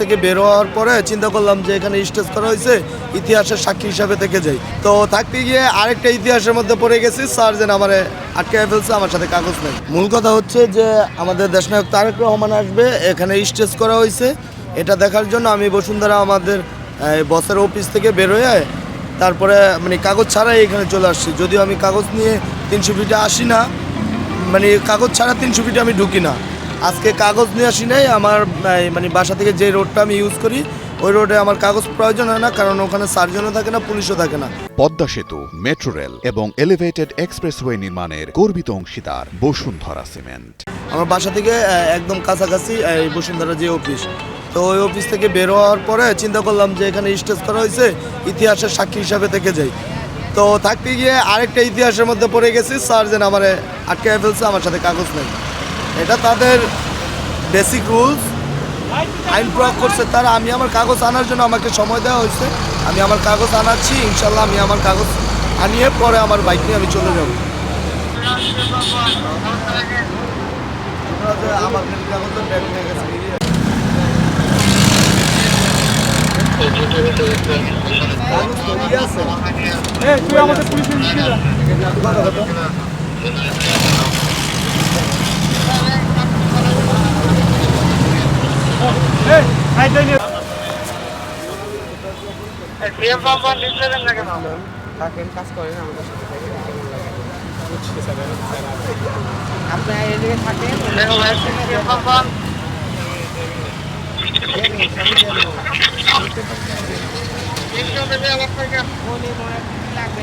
থেকে বের হওয়ার পরে চিন্তা করলাম যে এখানে স্টেজ করা হয়েছে, ইতিহাসের সাক্ষী হিসাবে থেকে যাই। তো থাকতে গিয়ে আরেকটা ইতিহাসের মধ্যে পড়ে গেছি, স্যার যেন আমার আটকে ফেলছে, আমার সাথে কাগজ নেই। মূল কথা হচ্ছে যে আমাদের দেশনায়ক তারেক রহমান আসবে, এখানে স্টেজ করা হয়েছে, এটা দেখার জন্য আমি বসুন্ধরা আমাদের বসের অফিস থেকে বের হয়ে তারপরে মানে কাগজ ছাড়াই এখানে চলে আসছি। যদিও আমি কাগজ নিয়ে 300 ফিটে আসি না, মানে কাগজ ছাড়া 300 ফিটে আমি ঢুকি না। আজকে কাগজ নিয়ে আসি নাই, আমার মানে বাসা থেকে যে রোডটা আমি ইউজ করি ওই রোডে আমার কাগজ প্রয়োজন হয় না, কারণ ওখানে সার্জনও থাকে না, পুলিশও থাকে না। পদ্মা সেতু, মেট্রো রেল এবং এলিভেটেড এক্সপ্রেসওয়ে নির্মাণের গর্বিত অংশীদার বসুন্ধরা সিমেন্ট। আমার বাসা থেকে একদম কাছাকাছি এই বসুন্ধরা যে অফিস, তো ওই অফিস থেকে বের হওয়ার পরে চিন্তা করলাম যে এখানে স্টেজ করা হয়েছে, ইতিহাসের সাক্ষী হিসাবে থেকে যাই। তো থাকতে গিয়ে আরেকটা ইতিহাসের মধ্যে পড়ে গেছি, স্যার যেন আমার আটকে ফেলছে, আমার সাথে কাগজ নেই। এটা তাদের বেসিক রুলস, আইন প্রয়োগ করছে তারা। আমি আমার কাগজ আনার জন্য আমাকে সময় দেওয়া হয়েছে, আমি আমার কাগজ আনাচ্ছি, ইনশাল্লাহ আমি আমার কাগজ আনিয়ে পরে আমার বাইক নিয়ে আমি চলে যাব। আমার কাগজের ব্যাগ নিয়ে গেছে। তুই আমাদের পুলিশের নিয়ে যা। কাজ করেন আমাদের সাথে আপনার এদিকে থাকেন লাগবে